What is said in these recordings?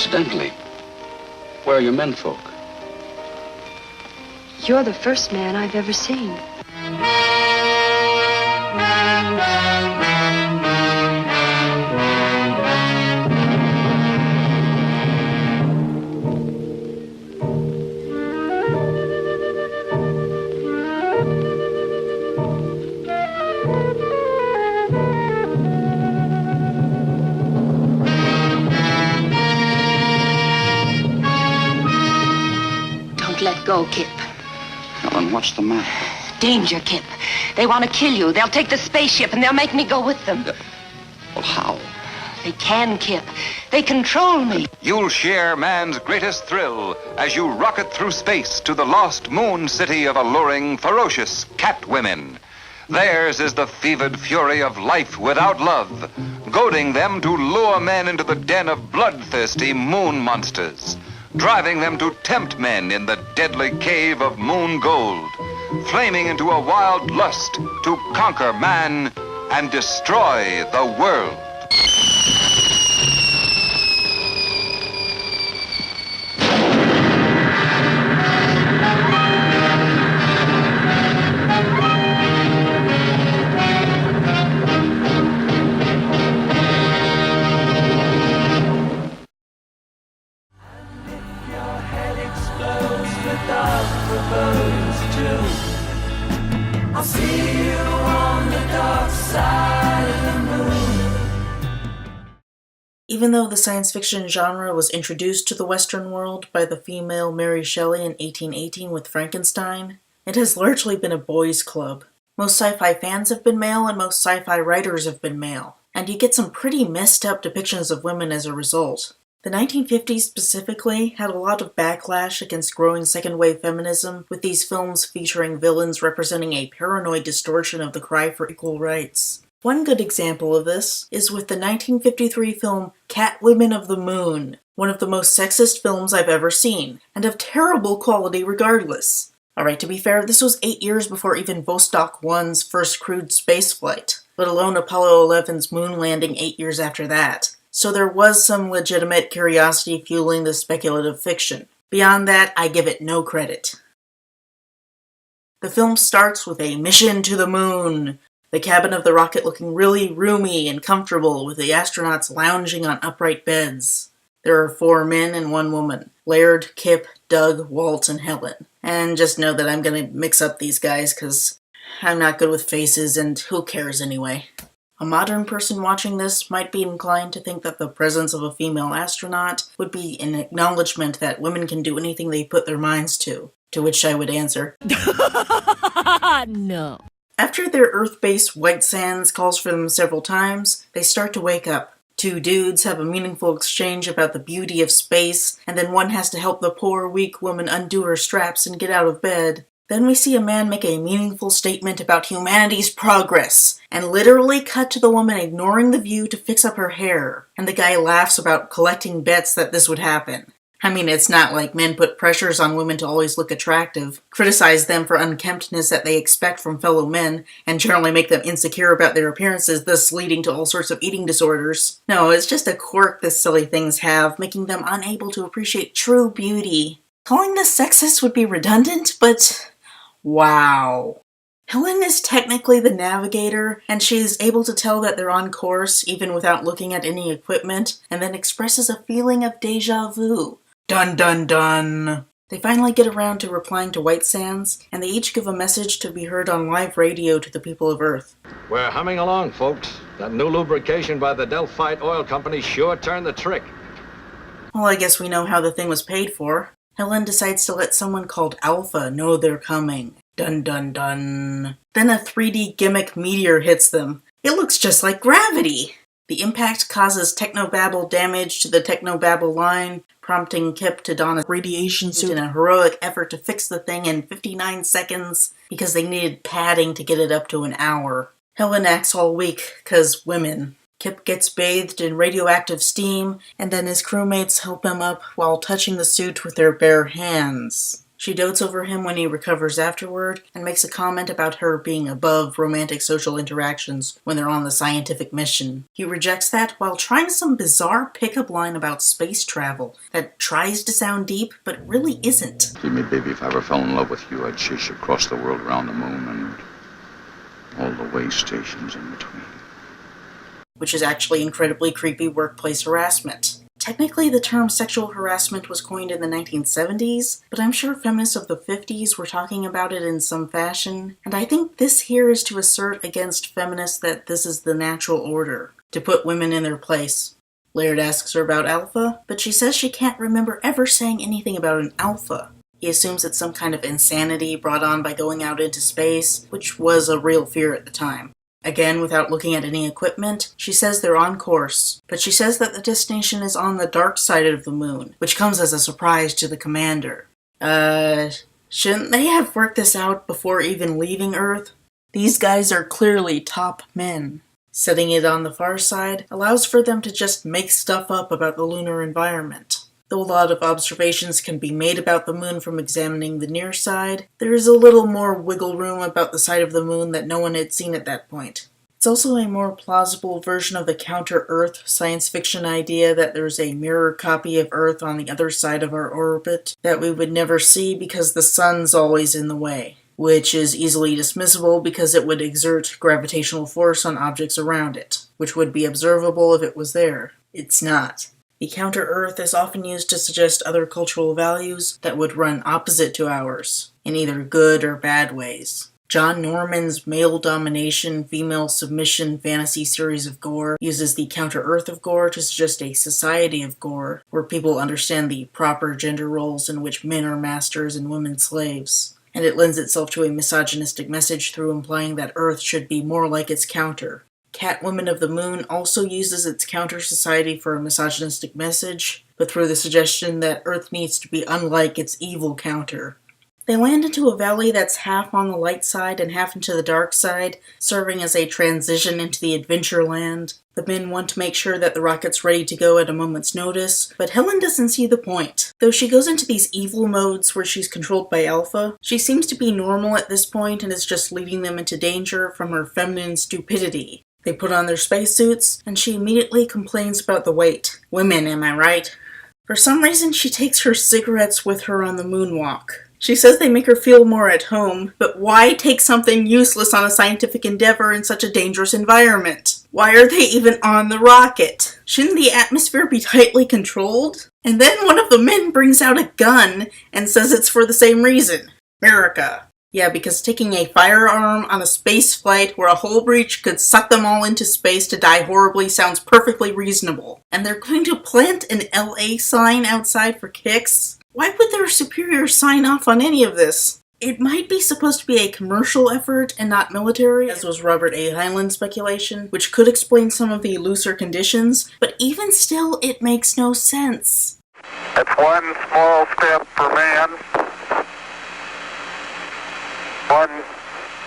Incidentally, where are your menfolk? You're the first man I've ever seen. Don't let go, Kip. Helen, what's the matter? Danger, Kip. They want to kill you. They'll take the spaceship and they'll make me go with them. Well, how? They can, Kip. They control me. You'll share man's greatest thrill as you rocket through space to the lost moon city of alluring, ferocious cat women. Theirs is the fevered fury of life without love, goading them to lure men into the den of bloodthirsty moon monsters, driving them to tempt men in the deadly cave of moon gold, flaming into a wild lust to conquer man and destroy the world. I'll see you on the dark side of the moon. Even though the science fiction genre was introduced to the Western world by the female Mary Shelley in 1818 with Frankenstein, it has largely been a boys' club. Most sci-fi fans have been male and most sci-fi writers have been male, and you get some pretty messed up depictions of women as a result. The 1950s specifically had a lot of backlash against growing second-wave feminism, with these films featuring villains representing a paranoid distortion of the cry for equal rights. One good example of this is with the 1953 film Cat Women of the Moon, one of the most sexist films I've ever seen, and of terrible quality regardless. Alright, to be fair, this was 8 years before even Vostok 1's first crewed spaceflight, let alone Apollo 11's moon landing 8 years after that. So there was some legitimate curiosity fueling the speculative fiction. Beyond that, I give it no credit. The film starts with a mission to the moon, the cabin of the rocket looking really roomy and comfortable with the astronauts lounging on upright beds. There are 4 men and 1 woman, Laird, Kip, Doug, Walt, and Helen. And just know that I'm gonna mix up these guys because I'm not good with faces and who cares anyway. A modern person watching this might be inclined to think that the presence of a female astronaut would be an acknowledgement that women can do anything they put their minds to which I would answer, No. After their Earth-based White Sands calls for them several times, they start to wake up. 2 dudes have a meaningful exchange about the beauty of space, and then one has to help the poor, weak woman undo her straps and get out of bed. Then we see a man make a meaningful statement about humanity's progress, and literally cut to the woman ignoring the view to fix up her hair, and the guy laughs about collecting bets that this would happen. I mean, it's not like men put pressures on women to always look attractive, criticize them for unkemptness that they expect from fellow men, and generally make them insecure about their appearances, thus leading to all sorts of eating disorders. No, it's just a quirk the silly things have, making them unable to appreciate true beauty. Calling this sexist would be redundant, but wow. Helen is technically the navigator, and she is able to tell that they're on course even without looking at any equipment, and then expresses a feeling of déjà vu. Dun dun dun! They finally get around to replying to White Sands, and they each give a message to be heard on live radio to the people of Earth. We're humming along, folks. That new lubrication by the Delphite Oil Company sure turned the trick. Well, I guess we know how the thing was paid for. Helen decides to let someone called Alpha know they're coming. Dun dun dun. Then a 3D gimmick meteor hits them. It looks just like gravity! The impact causes technobabble damage to the technobabble line, prompting Kip to don a radiation suit in a heroic effort to fix the thing in 59 seconds because they needed padding to get it up to an hour. Helen acts all weak, 'cause women. Kip gets bathed in radioactive steam, and then his crewmates help him up while touching the suit with their bare hands. She dotes over him when he recovers afterward, and makes a comment about her being above romantic social interactions when they're on the scientific mission. He rejects that while trying some bizarre pickup line about space travel that tries to sound deep, but really isn't. Believe me, baby, if I ever fell in love with you, I'd chase you across the world around the moon and all the way stations in between. Which is actually incredibly creepy workplace harassment. Technically, the term sexual harassment was coined in the 1970s, but I'm sure feminists of the 50s were talking about it in some fashion, and I think this here is to assert against feminists that this is the natural order, to put women in their place. Laird asks her about alpha, but she says she can't remember ever saying anything about an alpha. He assumes it's some kind of insanity brought on by going out into space, which was a real fear at the time. Again, without looking at any equipment, she says they're on course, but she says that the destination is on the dark side of the moon, which comes as a surprise to the commander. Shouldn't they have worked this out before even leaving Earth? These guys are clearly top men. Setting it on the far side allows for them to just make stuff up about the lunar environment. Though a lot of observations can be made about the moon from examining the near side, there is a little more wiggle room about the side of the moon that no one had seen at that point. It's also a more plausible version of the counter-Earth science fiction idea that there's a mirror copy of Earth on the other side of our orbit that we would never see because the sun's always in the way, which is easily dismissible because it would exert gravitational force on objects around it, which would be observable if it was there. It's not. The counter-Earth is often used to suggest other cultural values that would run opposite to ours, in either good or bad ways. John Norman's male domination, female submission fantasy series of gore uses the counter-Earth of gore to suggest a society of gore, where people understand the proper gender roles in which men are masters and women slaves. And it lends itself to a misogynistic message through implying that Earth should be more like its counter. Catwoman of the Moon also uses its counter-society for a misogynistic message, but through the suggestion that Earth needs to be unlike its evil counter. They land into a valley that's half on the light side and half into the dark side, serving as a transition into the adventure land. The men want to make sure that the rocket's ready to go at a moment's notice, but Helen doesn't see the point. Though she goes into these evil modes where she's controlled by Alpha, she seems to be normal at this point and is just leading them into danger from her feminine stupidity. They put on their spacesuits, and she immediately complains about the weight. Women, am I right? For some reason, she takes her cigarettes with her on the moonwalk. She says they make her feel more at home, but why take something useless on a scientific endeavor in such a dangerous environment? Why are they even on the rocket? Shouldn't the atmosphere be tightly controlled? And then one of the men brings out a gun and says it's for the same reason. America. Yeah, because taking a firearm on a space flight where a hull breach could suck them all into space to die horribly sounds perfectly reasonable. And they're going to plant an LA sign outside for kicks? Why would their superiors sign off on any of this? It might be supposed to be a commercial effort and not military, as was Robert A. Heinlein's speculation, which could explain some of the looser conditions, but even still, it makes no sense. It's one small step for man, one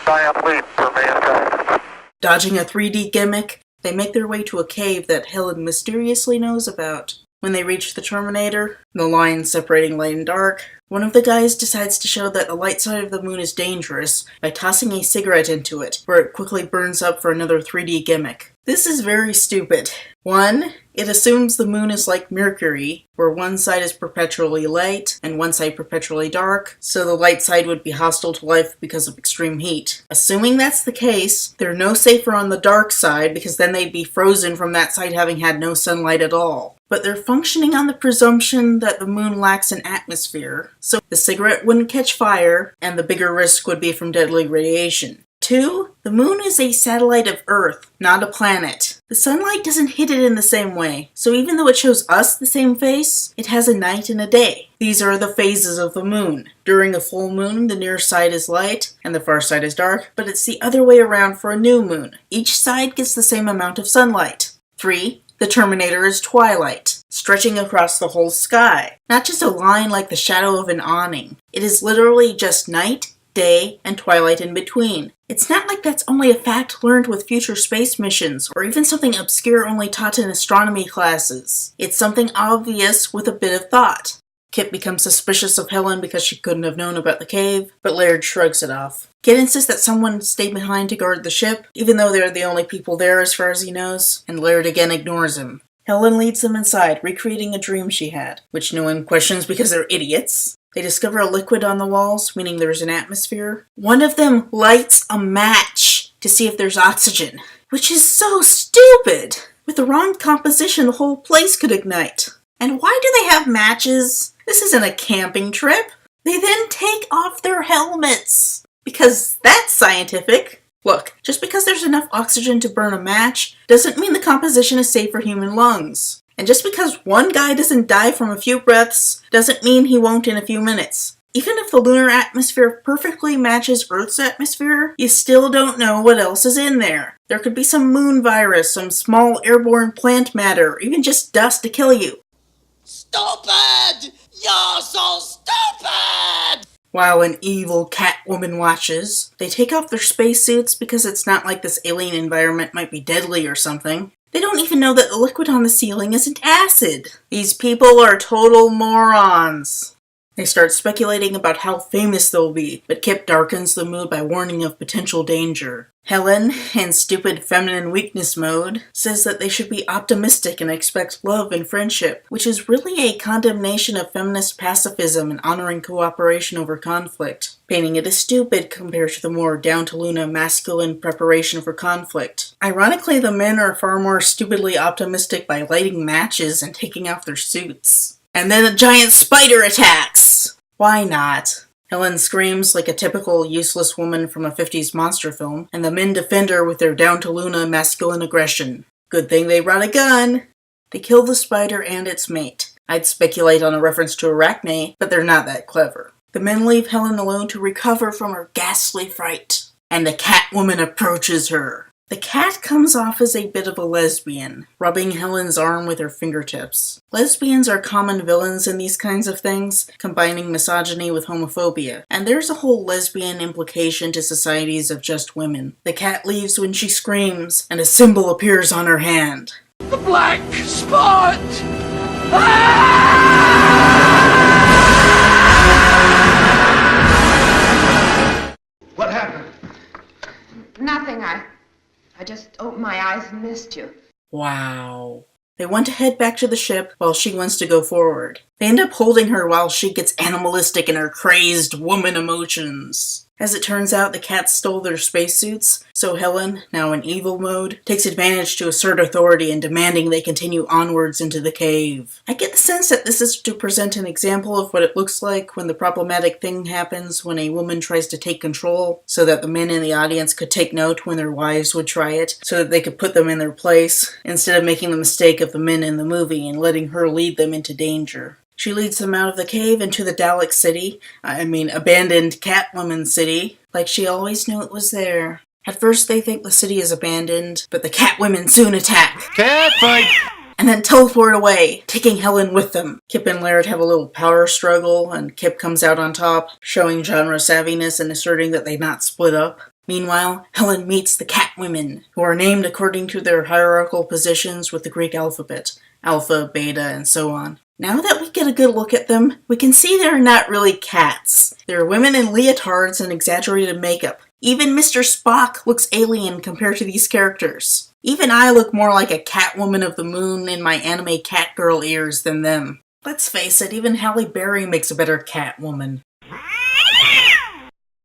giant leap for mankind. Dodging a 3D gimmick, they make their way to a cave that Helen mysteriously knows about. When they reach the Terminator, the line separating light and dark, one of the guys decides to show that the light side of the moon is dangerous by tossing a cigarette into it, where it quickly burns up for another 3D gimmick. This is very stupid. 1. It assumes the moon is like Mercury, where one side is perpetually light and one side perpetually dark, so the light side would be hostile to life because of extreme heat. Assuming that's the case, they're no safer on the dark side because then they'd be frozen from that side having had no sunlight at all. But they're functioning on the presumption that the moon lacks an atmosphere, so the cigarette wouldn't catch fire, and the bigger risk would be from deadly radiation. 2. The moon is a satellite of Earth, not a planet. The sunlight doesn't hit it in the same way, so even though it shows us the same face, it has a night and a day. These are the phases of the moon. During a full moon, the near side is light, and the far side is dark, but it's the other way around for a new moon. Each side gets the same amount of sunlight. 3. The Terminator is twilight, stretching across the whole sky. Not just a line like the shadow of an awning. It is literally just night, day, and twilight in between. It's not like that's only a fact learned with future space missions, or even something obscure only taught in astronomy classes. It's something obvious with a bit of thought. Kip becomes suspicious of Helen because she couldn't have known about the cave, but Laird shrugs it off. Kit insists that someone stay behind to guard the ship, even though they're the only people there as far as he knows, and Laird again ignores him. Helen leads them inside, recreating a dream she had, which no one questions because they're idiots. They discover a liquid on the walls, meaning there's an atmosphere. One of them lights a match to see if there's oxygen, which is so stupid! With the wrong composition, the whole place could ignite. And why do they have matches? This isn't a camping trip. They then take off their helmets. Because that's scientific. Look, just because there's enough oxygen to burn a match doesn't mean the composition is safe for human lungs. And just because one guy doesn't die from a few breaths doesn't mean he won't in a few minutes. Even if the lunar atmosphere perfectly matches Earth's atmosphere, you still don't know what else is in there. There could be some moon virus, some small airborne plant matter, or even just dust to kill you. Stupid! You're so stupid! While an evil Catwoman watches, they take off their spacesuits because it's not like this alien environment might be deadly or something. They don't even know that the liquid on the ceiling isn't acid. These people are total morons. They start speculating about how famous they'll be, but Kip darkens the mood by warning of potential danger. Helen, in stupid feminine weakness mode, says that they should be optimistic and expect love and friendship, which is really a condemnation of feminist pacifism and honoring cooperation over conflict, painting it as stupid compared to the more down-to-Luna masculine preparation for conflict. Ironically, the men are far more stupidly optimistic by lighting matches and taking off their suits. And then a giant spider attacks! Why not? Helen screams like a typical useless woman from a 50s monster film, and the men defend her with their down-to-Luna masculine aggression. Good thing they brought a gun! They kill the spider and its mate. I'd speculate on a reference to Arachne, but they're not that clever. The men leave Helen alone to recover from her ghastly fright, and the Catwoman approaches her. The cat comes off as a bit of a lesbian, rubbing Helen's arm with her fingertips. Lesbians are common villains in these kinds of things, combining misogyny with homophobia, and there's a whole lesbian implication to societies of just women. The cat leaves when she screams, and a symbol appears on her hand. The black spot! What happened? Nothing. I just opened my eyes and missed you. Wow. They want to head back to the ship while she wants to go forward. They end up holding her while she gets animalistic in her crazed woman emotions. As it turns out, the cats stole their spacesuits, so Helen, now in evil mode, takes advantage to assert authority and demanding they continue onwards into the cave. I get the sense that this is to present an example of what it looks like when the problematic thing happens when a woman tries to take control, so that the men in the audience could take note when their wives would try it, so that they could put them in their place, instead of making the mistake of the men in the movie and letting her lead them into danger. She leads them out of the cave into the Dalek City, abandoned Catwoman City, like she always knew it was there. At first they think the city is abandoned, but the Catwomen soon attack. Cat fight! And then teleport away, taking Helen with them. Kip and Laird have a little power struggle, and Kip comes out on top, showing genre savviness and asserting that they not split up. Meanwhile, Helen meets the Catwomen, who are named according to their hierarchical positions with the Greek alphabet, alpha, beta, and so on. Now that we get a good look at them, we can see they're not really cats. They're women in leotards and exaggerated makeup. Even Mr. Spock looks alien compared to these characters. Even I look more like a Catwoman of the Moon in my anime Catgirl ears than them. Let's face it, even Halle Berry makes a better Catwoman.